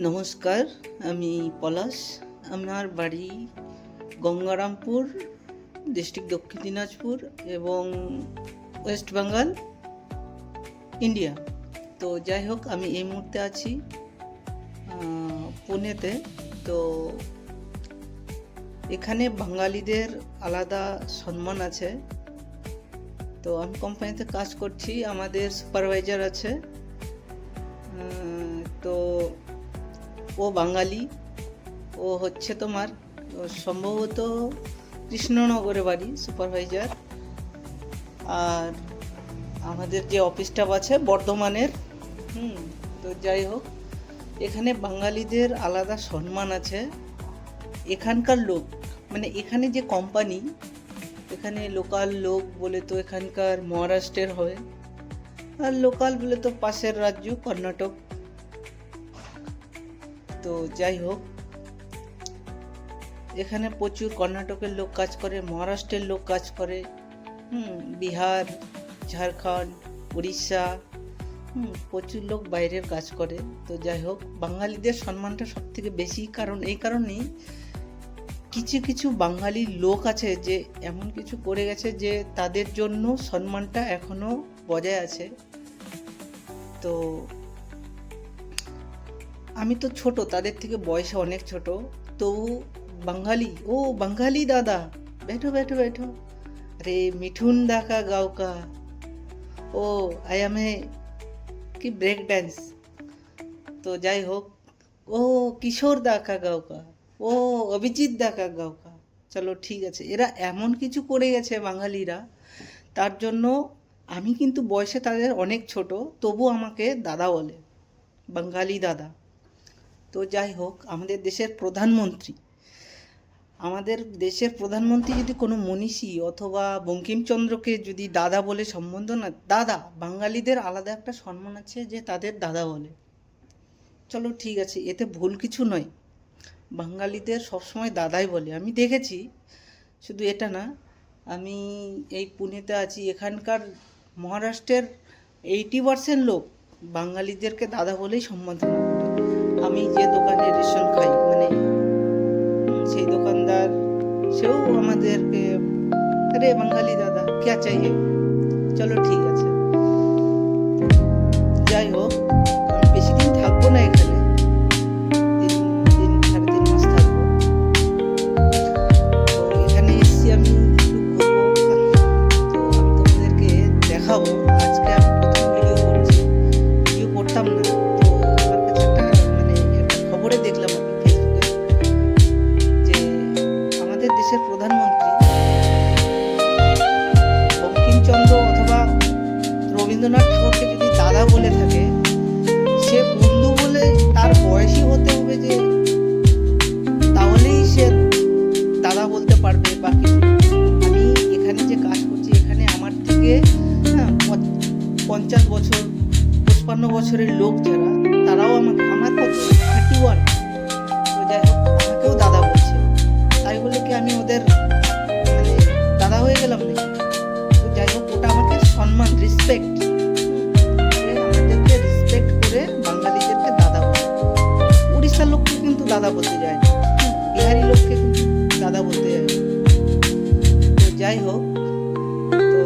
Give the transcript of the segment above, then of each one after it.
নমস্কার, আমি পলাশ। আমার বাড়ি গঙ্গারামপুর, ডিস্ট্রিক্ট দক্ষিণ দিনাজপুর এবং ওয়েস্ট বেঙ্গল, ইন্ডিয়া। তো যাই হোক, আমি এই মুহূর্তে আছি পুনেতে। তো এখানে বাঙালিদের আলাদা সম্মান আছে। তো আমি কোম্পানিতে কাজ করছি, আমাদের সুপারভাইজার আছে। তো ও বাঙালি, ও হচ্ছে তোমার সম্ভবত কৃষ্ণনগরে বাড়ি, সুপারভাইজার। আর আমাদের যে অফিস স্টাফ আছে বর্ধমানের। তো যাই হোক, এখানে বাঙালিদের আলাদা সম্মান আছে। এখানকার লোক, মানে এখানে যে কোম্পানি, এখানে লোকাল লোক বলে তো এখানকার মহারাষ্ট্রের হয়, আর লোকাল বলে তো পাশের রাজ্য কর্ণাটক। তো যাই হোক, এখানে প্রচুর কর্ণাটকের লোক কাজ করে, মহারাষ্ট্রের লোক কাজ করে, বিহার, ঝাড়খণ্ড, উড়িষ্যা, প্রচুর লোক বাইরের কাজ করে। তো যাই হোক, বাঙালিদের সম্মানটা সব থেকে বেশি, কারণ এই কারণেই কিছু কিছু বাঙালি লোক আছে যে এমন কিছু করে গেছে যে তাদের জন্য সম্মানটা এখনো বজায় আছে। তো আমি তো ছোট, তাদের থেকে বয়সে অনেক ছোট, তবু বাঙালি, ও বাঙালি দাদা, बैठो बैठो बैठो, अरे मिठुन दा का गाँव का, ও আই এম এ কি ব্রেক ড্যান্স। তো যাই হোক, ও কিশোর দা কা গাঁও কা, ও অভিজিৎ দা কা গাঁও কা। চলো ঠিক আছে, এরা এমন কিছু করে গেছে বাঙালিরা, তার জন্য আমি কিন্তু বয়সে তাদের অনেক ছোট, তবু আমাকে দাদা বলে, বাঙালি দাদা। তো যাই হোক, আমাদের দেশের প্রধানমন্ত্রী যদি কোনো মনীষী অথবা বঙ্কিমচন্দ্রকে যদি দাদা বলে সম্বোধন, দাদা, বাঙালিদের আলাদা একটা সম্মান আছে যে তাদের দাদা বলে। চলো ঠিক আছে, এতে ভুল কিছু নয়, বাঙালিদের সবসময় দাদাই বলে। আমি দেখেছি, শুধু এটা না, আমি এই পুনেতে আছি, এখানকার মহারাষ্ট্রের 80% লোক বাঙালিদেরকে দাদা বলেই সম্বোধন করে। আমি যে দোকানে রেশন খাই, মানে সেই দোকানদার, সেও আমাদেরকে, আরে বাঙালি দাদা ক্যা চাইয়ে। চলো ঠিক আছে, যাই হোক, আমি বেশি দিন থাকবো না এখানে, 3.5 মাস থাকবো। তো এখানে এসছি, আমি একটু ঘুরবো। তো আমি তোমাদেরকে দেখাবো, আজকে আমি প্রথম ভিডিও করছি, ভিডিও করতাম না। তো আমার কাছে একটা খবরে দেখলাম আমি ফেসবুকে, যে আমাদের দেশের প্রধানমন্ত্রী বঙ্কিমচন্দ্র অথবা রবীন্দ্রনাথ ঠাকুরকে যদি দাদা বলে থাকে, সে বন্ধু বলে তার বয়সী হতে হবে, যে তাহলেই সে দাদা বলতে পারবে বা কিছু। আমি এখানে যে কাজ করছি, এখানে আমার থেকে 50 বছর 55 বছরের লোক যারা, তারাও আমার কত 31। তো যাই হোক, আমাকেও দাদা বলছে, তাই বলে কি আমি ওদের দাদা হয়ে গেলাম নাকি? তো যাই হোক, ওটা আমাকে সম্মান, রেসপেক্ট, আমাদেরকে রেসপেক্ট করে বাঙালিদেরকে দাদা বলে। উড়িষ্যার লোককে কিন্তু দাদা বলতে যায় না, বিহারি লোককে কিন্তু দাদা বলতে যায় না। তো যাই হোক, তো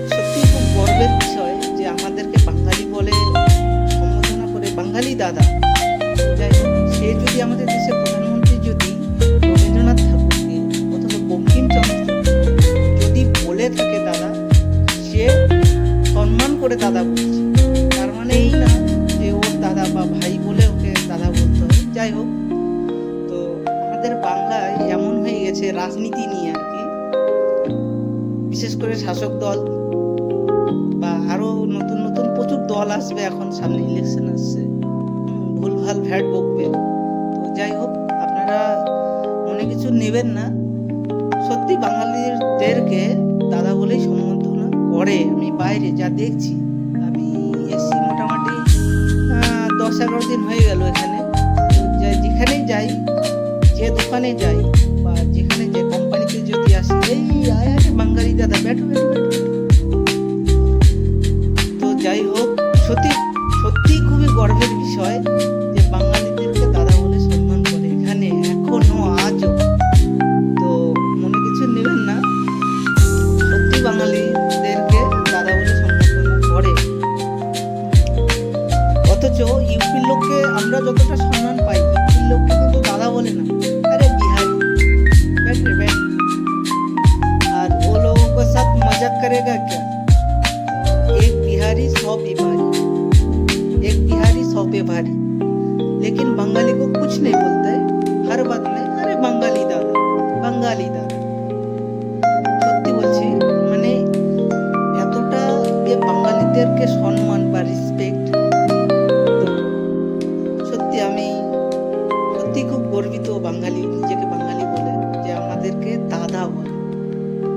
সত্যি খুব গর্বের বিষয় যে আমাদেরকে বাঙালি বলে সম্বোধনা করে, বাঙালি দাদা। যাই হোক, সে যদি আমাদের দেশের প্রধানমন্ত্রী যদি রবীন্দ্রনাথ ঠাকুরকে অথবা বঙ্কিমচন্দ্র যদি বলে থাকে দাদা, সে সম্মান করে দাদা বলছে, তার মানে এই না যে ওর দাদা বা ভাই বলে ওকে দাদা বলতে হবে। যাই হোক, তো আমাদের বাংলায় এমন হয়ে গেছে রাজনীতি নিয়ে আর কি, বিশেষ করে শাসক দল বা আরো নতুন নতুন প্রচুর দল আসবে, এখন সামনে ইলেকশন আসছে, ভুলভাল ভ্যাট বকবে। তো যাই হোক, আপনারা মনে কিছু নেবেন না, সত্যি বাঙালিদেরকে দাদা বলেই সম্বোধনা করে। আমি বাইরে যা দেখছি, আমি এসছি মোটামুটি 10-11 দিন হয়ে গেল এখানে। যেখানেই যাই, যে দোকানে যাই বা যেখানে যে কোম্পানিতে যদি আসি, এই আয় বাঙালি দাদা, ব্যাঠো ব্যাঠো ব্যাঠো। তো যাই হোক, সত্যি সত্যি খুবই গর্বের বিষয় যে বাঙালিদেরকে ইউপির লোককে আমরা যতটা সম্মান পাই, ইউপির লোককে কিন্তু দাদা বলে না, আরে বিহারি बैठ रे बैठ। और वो लोगों के साथ मजाक करेगा क्या? एक बिहारी 100 बीमारी, एक बिहारी 100 पे भारी। लेकिन बंगाली को कुछ नहीं बोलता है, हर बात में अरे बंगाली दादा, बंगाली दादा। সত্যি বলছি, মানে এতটা যে বাঙালিদেরকে সম্মান বা রেসপেক্ট, সত্যি আমি সত্যি খুব গর্বিত বাঙালি, নিজেকে বাঙালি বলে, যে আমাদেরকে দাদা বলে,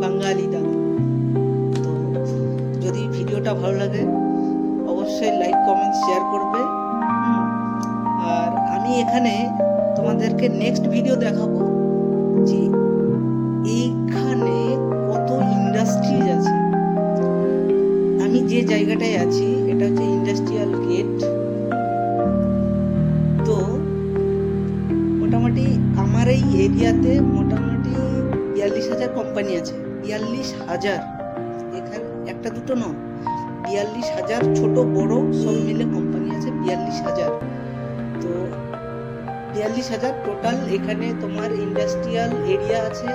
বাঙালি দাদা। তো যদি ভিডিওটা ভালো লাগে অবশ্যই লাইক কমেন্ট শেয়ার করবে। আর আমি এখানে তোমাদেরকে নেক্সট ভিডিও দেখাবো যে এইখানে কত ইন্ডাস্ট্রিজ আছে। আমি যে জায়গাটায় আছি এটা হচ্ছে ইন্ডাস্ট্রিয়াল গেট। তো মোটামুটি আমার এই এরিয়াতে মোটামুটি 42,000 কোম্পানি আছে। 42,000, এখানে একটা দুটো নয়, 42,000 ছোট বড় সব মিলে কোম্পানি আছে 42,000। তো 42,000 টোটাল। এখানে তোমার ইন্ডাস্ট্রিয়াল এরিয়া আছে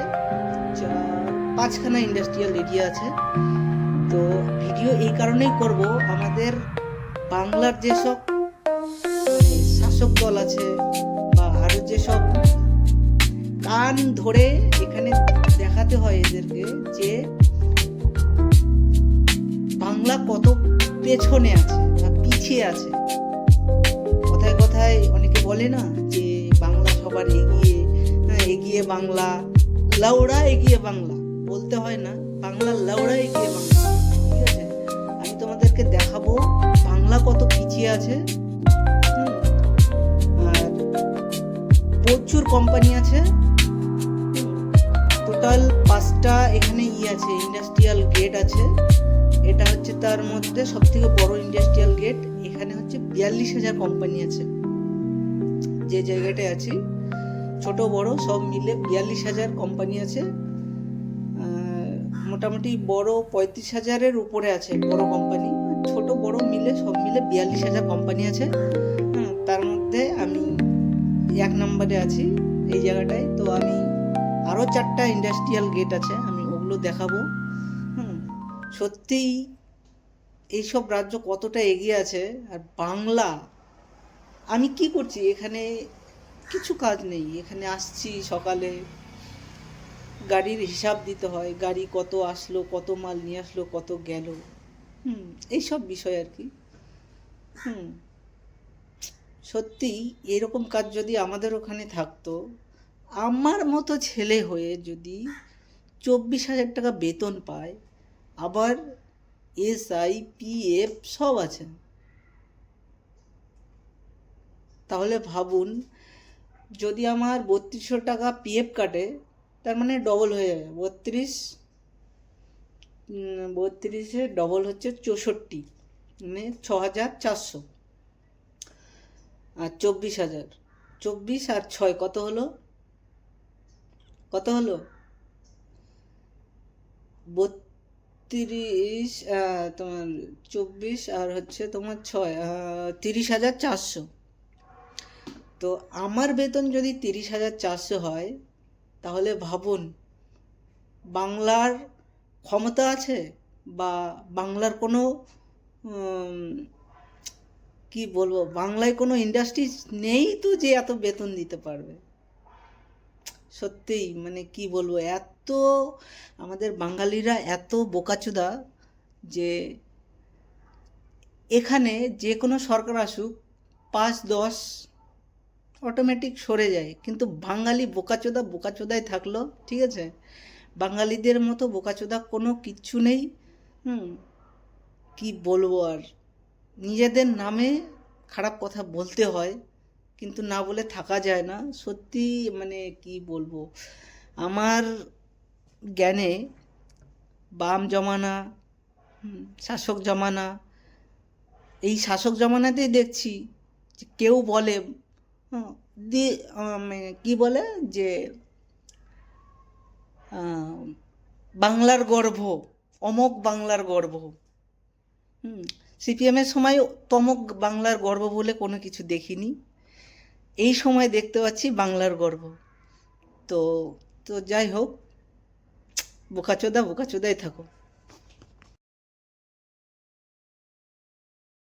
5খানা ইন্ডাস্ট্রিয়াল এরিয়া আছে। তো ভিডিও এই কারণেই করব, আমাদের বাংলার যেসব শাসক দল আছে বা আরো যেসব কান ধরে এখানে দেখাতে হয় এদেরকে যে বাংলা কত পেছনে আছে বা পিছিয়ে আছে। কথায় কথায় অনেকে বলে না যে বাংলা সবার এগিয়ে, এগিয়ে বাংলা, লাউড়া এগিয়ে বাংলা, বলতে হয় না, বাংলা লাউড়া এগিয়ে বাংলা। ঠিক আছে, আমি তোমাদেরকে দেখাবো বাংলা কত পিছিয়ে আছে। আর প্রচুর কোম্পানি আছে, টোটাল 5টা এখানে আছে, ইন্ডাস্ট্রিয়াল গেট আছে। এটা হচ্ছে তার মধ্যে সব থেকে বড় ইন্ডাস্ট্রিয়াল গেট। এখানে হচ্ছে 42,000 কোম্পানি আছে। যে জায়গাটায় আছি ছোট বড় সব মিলে 42,000 কোম্পানি আছে। মোটামুটি বড় 35,000-এর উপরে আছে বড় কোম্পানি, ছোট বড় মিলে সব মিলে 42,000 কোম্পানি আছে। তার মধ্যে আমি 1 নম্বরে আছি এই জায়গাটায়। তো আমি আরও 4টা ইন্ডাস্ট্রিয়াল গেট আছে, আমি ওগুলো দেখাবো। সত্যিই এইসব রাজ্য কতটা এগিয়ে আছে। আর বাংলা, আমি কি করছি এখানে, কিছু কাজ নেই, এখানে আসছি সকালে, গাড়ির হিসাব দিতে হয়, গাড়ি কত আসলো, কত মাল নিয়ে আসলো, কত গেল, এইসব বিষয় আর কি। সত্যি এরকম কাজ যদি আমাদের ওখানে থাকতো, আমার মতো ছেলে হয়ে যদি 24,000 টাকা বেতন পায়, আবার SIPF সব আছে, তাহলে ভাবুন যদি আমার 3200 টাকা PF কাটে, তার মানে ডবল হয়ে যাবে। 32 ডবল হচ্ছে 64, মানে 6,400। আর 24,000, 24 আর 6 কত হলো? কত হলো? 32, তোমার 24 আর হচ্ছে তোমার 6, 30,400। তো আমার বেতন যদি 30,400 হয়, তাহলে ভাবুন বাংলার ক্ষমতা আছে বা বাংলার কোনো কি বলবো, বাংলায় কোনো ইন্ডাস্ট্রি নেই তো যে এত বেতন দিতে পারবে। সত্যিই মানে কি বলবো, এত আমাদের বাঙালিরা এত বোকাচোদা যে এখানে যে কোনো সরকার আসুক 5-10 অটোমেটিক সরে যায়, কিন্তু বাঙালি বোকাচোদায় থাকলো। ঠিক আছে, বাঙালিদের মতো বোকাচোদা কোনো কিচ্ছু নেই। কি বলবো, আর নিজেদের নামে খারাপ কথা বলতে হয়, কিন্তু না বলে থাকা যায় না। সত্যি মানে কি বলবো, আমার জ্ঞানে বাম জমানা, শাসক জমানা, এই শাসক জমানাতেই দেখছি যে কেউ বলে কি বলে যে বাংলার গর্ভ, অমোক বাংলার গর্ভ। সিপিএমের সময় তমক বাংলার গর্ব বলে কোনো কিছু দেখিনি, এই সময় দেখতে পাচ্ছি বাংলার গর্ব। তো তো যাই হোক, বোকাচোদা বোকাচোদাই থাকো।